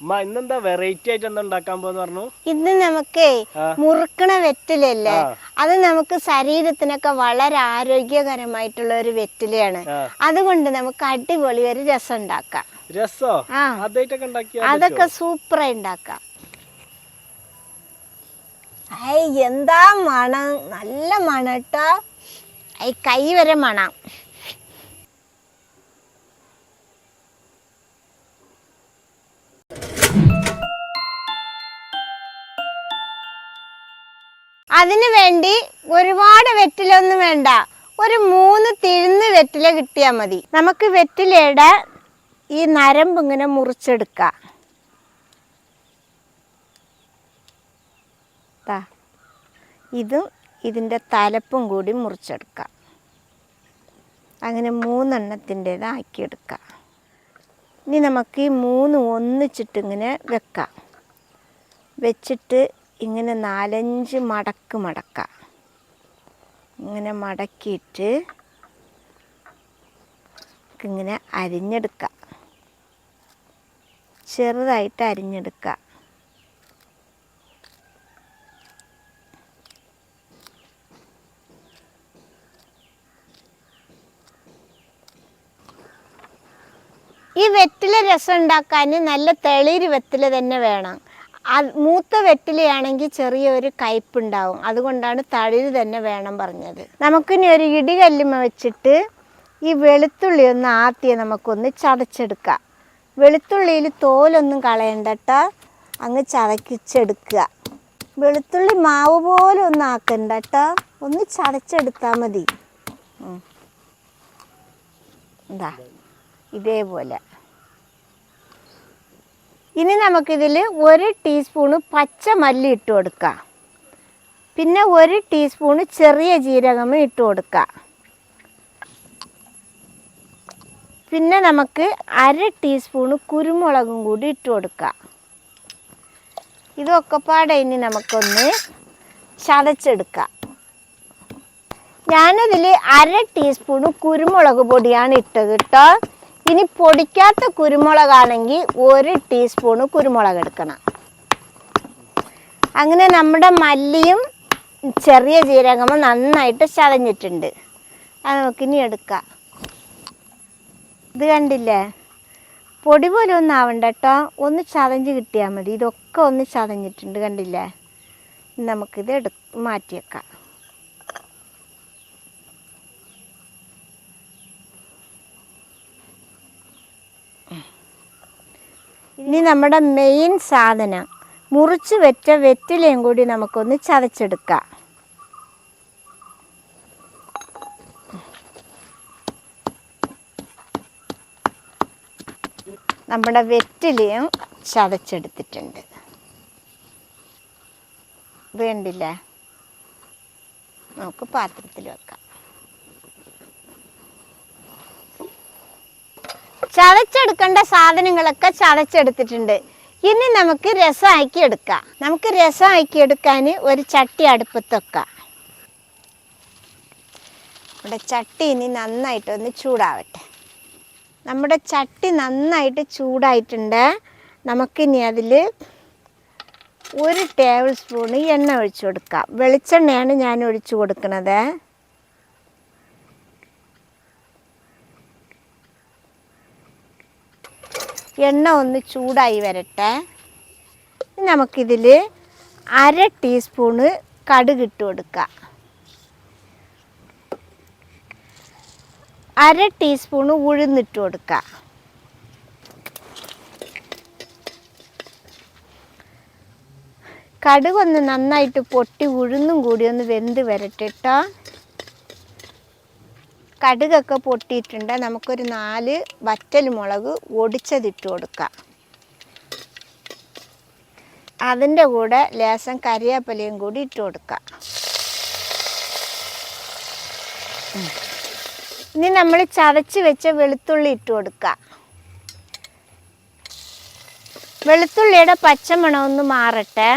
ഇന്നെന്താ വെറൈറ്റി ആയിട്ട് എന്താ ഉണ്ടാക്കാൻ പോന്ന് പറഞ്ഞു? ഇത് നമുക്ക് മുറുക്കണ വെറ്റിലല്ലേ, അത് നമുക്ക് ശരീരത്തിനൊക്കെ വളരെ ആരോഗ്യകരമായിട്ടുള്ള ഒരു വെറ്റിലയാണ്. അതുകൊണ്ട് നമുക്ക് അടിപൊളി ഒരു രസം ഉണ്ടാക്കാം. രസോ? അതൊക്കെ സൂപ്പറായി ഉണ്ടാക്കാം. എന്താ മണം, നല്ല മണം കേട്ടോ. കൈ വരെ മണം. അതിനു വേണ്ടി ഒരുപാട് വെറ്റിലൊന്നും വേണ്ട, ഒരു 3 തിഴുന്ന് വെറ്റില കിട്ടിയാൽ മതി. നമുക്ക് വെറ്റിലയുടെ ഈ നരമ്പ് ഇങ്ങനെ മുറിച്ചെടുക്കാം. ഇതും ഇതിൻ്റെ തലപ്പും കൂടി മുറിച്ചെടുക്കാം. അങ്ങനെ 3 എണ്ണത്തിൻ്റെതാക്കിയെടുക്കാം. ഇനി നമുക്ക് ഈ 3 ഒന്നിച്ചിട്ടിങ്ങനെ വെക്കാം. വെച്ചിട്ട് ഇങ്ങനെ 4-5 മടക്കാം. ഇങ്ങനെ മടക്കിയിട്ട് ഇങ്ങനെ അരിഞ്ഞെടുക്കാം. ചെറുതായിട്ട് അരിഞ്ഞെടുക്കാം. ഈ വെറ്റില രസം ഉണ്ടാക്കാൻ നല്ല തെളിര് വെറ്റില തന്നെ വേണം. മൂത്ത വെറ്റിലയാണെങ്കിൽ ചെറിയൊരു കയ്പുണ്ടാവും, അതുകൊണ്ടാണ് തളിര് തന്നെ വേണം പറഞ്ഞത്. നമുക്കിനി ഒരു ഇടികല്ലുമ്മ വെച്ചിട്ട് ഈ വെളുത്തുള്ളി ഒന്ന് ആദ്യം നമുക്കൊന്ന് ചതച്ചെടുക്കാം. വെളുത്തുള്ളിയിൽ തോലൊന്നും കളയണ്ട കേട്ടോ, അങ്ങ് ചതക്കിച്ചെടുക്കുക. വെളുത്തുള്ളി മാവ് പോലെ ഒന്നും ആക്കണ്ട കേട്ടോ, ഒന്ന് ചതച്ചെടുത്താൽ മതി. എന്താ ഇതേപോലെ. ഇനി നമുക്കിതിൽ 1 ടീസ്പൂണ് പച്ചമല്ലി ഇട്ട് കൊടുക്കാം. പിന്നെ 1 ടീസ്പൂണ് ചെറിയ ജീരകം ഇട്ട് കൊടുക്കാം. പിന്നെ നമുക്ക് 1/2 ടീസ്പൂണ് കുരുമുളകും കൂടി ഇട്ട് കൊടുക്കാം. ഇതൊക്കെ പാടെ ഇനി നമുക്കൊന്ന് ചതച്ചെടുക്കാം. ഞാനിതിൽ 1/2 ടീസ്പൂണ് കുരുമുളക് പൊടിയാണ് ഇട്ടത് കേട്ടോ. ഇനി പൊടിക്കാത്ത കുരുമുളകാണെങ്കിൽ 1 ടീസ്പൂണ് കുരുമുളക് എടുക്കണം. അങ്ങനെ നമ്മുടെ മല്ലിയും ചെറിയ ജീരകവും നന്നായിട്ട് ചതഞ്ഞിട്ടുണ്ട്. അത് നമുക്കിനി എടുക്കാം. ഇത് കണ്ടില്ലേ, പൊടി പോലെ ഒന്നും ആവണ്ട കേട്ടോ, ഒന്ന് ചതഞ്ഞ് കിട്ടിയാൽ മതി. ഇതൊക്കെ ഒന്ന് ചതഞ്ഞിട്ടുണ്ട് കണ്ടില്ലേ. നമുക്കിത് മാറ്റി വെക്കാം. ഇനി നമ്മുടെ മെയിൻ സാധനം മുറിച്ച് വെച്ച വെറ്റിലയും കൂടി നമുക്കൊന്ന് ചതച്ചെടുക്കാം. നമ്മുടെ വെറ്റിലയും ചതച്ചെടുത്തിട്ടുണ്ട്. ഇത് കണ്ടില്ലേ, നമുക്ക് പാത്രത്തിൽ വെക്കാം. ചതച്ചെടുക്കേണ്ട സാധനങ്ങളൊക്കെ ചതച്ചെടുത്തിട്ടുണ്ട്. ഇനി നമുക്ക് രസമാക്കി എടുക്കാം. നമുക്ക് രസമാക്കി എടുക്കാൻ ഒരു ചട്ടി അടുപ്പത്ത് വെക്കാം. നമ്മുടെ ചട്ടി ഇനി നന്നായിട്ടൊന്ന് ചൂടാവട്ടെ. നമ്മുടെ ചട്ടി നന്നായിട്ട് ചൂടായിട്ടുണ്ട്. നമുക്കിനി അതിൽ 1 ടേബിൾ സ്പൂണ് എണ്ണ ഒഴിച്ചു കൊടുക്കാം. വെളിച്ചെണ്ണയാണ് ഞാൻ ഒഴിച്ചു കൊടുക്കുന്നത്. എണ്ണ ഒന്ന് ചൂടായി വരട്ടെ. നമുക്കിതിൽ 1/2 ടീസ്പൂണ് കടുക് ഇട്ട് കൊടുക്കാം. 1/2 ടീസ്പൂണ് ഉഴുന്നിട്ട് കൊടുക്കാം. കടുകൊന്ന് നന്നായിട്ട് പൊട്ടി ഉഴുന്നും കൂടി ഒന്ന് വെന്ത് വരട്ടെ കേട്ടോ. കടുകൊക്കെ പൊട്ടിയിട്ടുണ്ട്. നമുക്കൊരു 4 വറ്റൽ മുളക് ഒടിച്ചതിട്ട് കൊടുക്കാം. അതിൻ്റെ കൂടെ ലേശം കറിവേപ്പിലയും കൂടി ഇട്ട് കൊടുക്കാം. ഇനി നമ്മൾ ചതച്ച് വെച്ച വെളുത്തുള്ളി ഇട്ട് കൊടുക്കാം. വെളുത്തുള്ളിയുടെ പച്ചമണം ഒന്ന് മാറട്ടെ.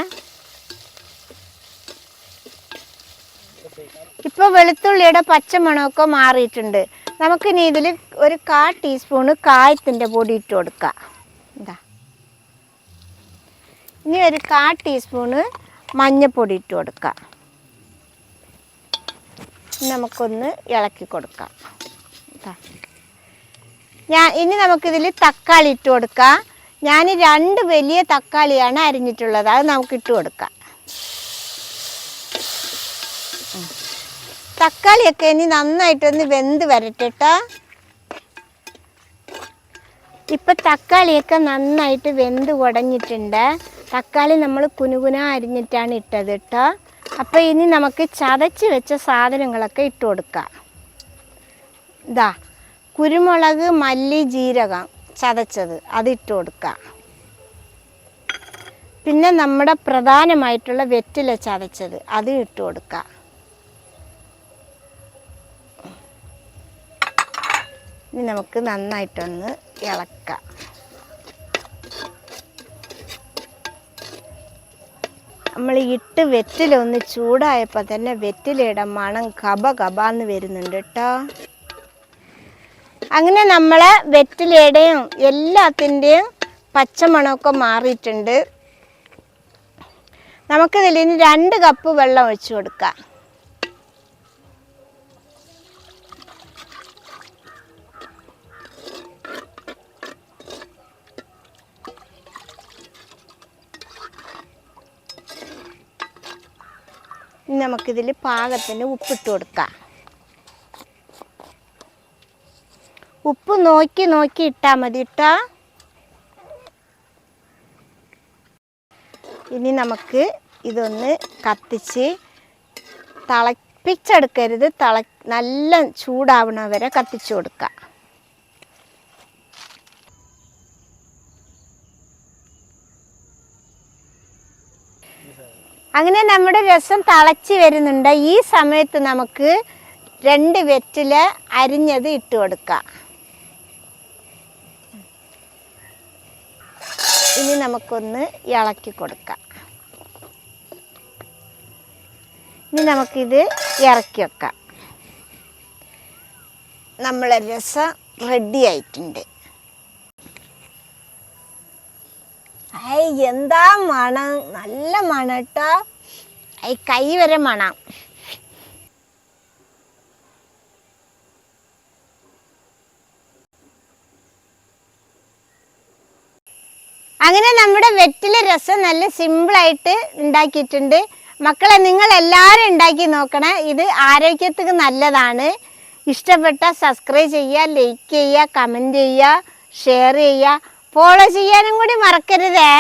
ഇപ്പോൾ വെളുത്തുള്ളിയുടെ പച്ചമണമൊക്കെ മാറിയിട്ടുണ്ട്. നമുക്കിനി ഇതിൽ ഒരു 1/4 ടീസ്പൂണ് കായത്തിൻ്റെ പൊടി ഇട്ട് കൊടുക്കാം. എന്താ ഇനി ഒരു 1/4 ടീസ്പൂണ് മഞ്ഞൾപ്പൊടി ഇട്ട് കൊടുക്കാം. നമുക്കൊന്ന് ഇളക്കി കൊടുക്കാം. ഇനി നമുക്കിതിൽ തക്കാളി ഇട്ട് കൊടുക്കാം. ഞാൻ 2 വലിയ തക്കാളിയാണ് അരിഞ്ഞിട്ടുള്ളത്, അത് നമുക്ക് ഇട്ട് കൊടുക്കാം. തക്കാളിയൊക്കെ ഇനി നന്നായിട്ടൊന്ന് വെന്ത് വരട്ടെട്ടോ. ഇപ്പം തക്കാളിയൊക്കെ നന്നായിട്ട് വെന്ത് കുടഞ്ഞിട്ടുണ്ട്. തക്കാളി നമ്മൾ കുനുകുന അരിഞ്ഞിട്ടാണ് ഇട്ടത് കേട്ടോ. അപ്പോൾ ഇനി നമുക്ക് ചതച്ച് വെച്ച സാധനങ്ങളൊക്കെ ഇട്ട് കൊടുക്കാം. ഇതാ കുരുമുളക്, മല്ലി, ജീരകം ചതച്ചത് അത് ഇട്ട് കൊടുക്കാം. പിന്നെ നമ്മുടെ പ്രധാനമായിട്ടുള്ള വെറ്റില ചതച്ചത് അത് ഇട്ട് കൊടുക്കാം. ഇനി നമുക്ക് നന്നായിട്ടൊന്ന് ഇളക്കാം. നമ്മൾ ഇട്ട് വെറ്റിലൊന്ന് ചൂടായപ്പോൾ തന്നെ വെറ്റിലയുടെ മണം കബാന്ന് വരുന്നുണ്ട് കേട്ടോ. അങ്ങനെ നമ്മളെ വെറ്റിലയുടെയും എല്ലാത്തിൻ്റെയും പച്ചമണമൊക്കെ മാറിയിട്ടുണ്ട്. നമുക്കിതിൽ ഇനി 2 കപ്പ് വെള്ളം ഒഴിച്ചു കൊടുക്കാം. നമുക്കിതിൽ പാകത്തിന് ഉപ്പിട്ട് കൊടുക്കാം. ഉപ്പ് നോക്കി ഇട്ടാൽ മതി കേട്ടോ. ഇനി നമുക്ക് ഇതൊന്ന് കത്തിച്ച് തിളപ്പിച്ചെടുക്കരുത്, നല്ല ചൂടാവണ വരെ കത്തിച്ചു കൊടുക്കാം. അങ്ങനെ നമ്മുടെ രസം തിളച്ച് വരുന്നുണ്ട്. ഈ സമയത്ത് നമുക്ക് 2 വെറ്റില അരിഞ്ഞത് ഇട്ട് കൊടുക്കാം. ഇനി നമുക്കൊന്ന് ഇളക്കി കൊടുക്കാം. ഇനി നമുക്കിത് ഇറക്കി വെക്കാം. നമ്മളെ രസം റെഡി ആയിട്ടുണ്ട്. എന്താ മണം, നല്ല മണം കേട്ടോ. കൈ വരെ മണം. അങ്ങനെ നമ്മുടെ വെറ്റില രസം നല്ല സിമ്പിളായിട്ട് ഉണ്ടാക്കിയിട്ടുണ്ട്. മക്കളെ നിങ്ങളെല്ലാവരും ഉണ്ടാക്കി നോക്കണേ. ഇത് ആരോഗ്യത്തിന് നല്ലതാണ്. ഇഷ്ടപ്പെട്ടാൽ സബ്സ്ക്രൈബ് ചെയ്യുക, ലൈക്ക് ചെയ്യുക, കമൻറ്റ് ചെയ്യുക, ഷെയർ ചെയ്യുക, ഫോളോ ചെയ്യാനും കൂടി മറക്കരുതേ.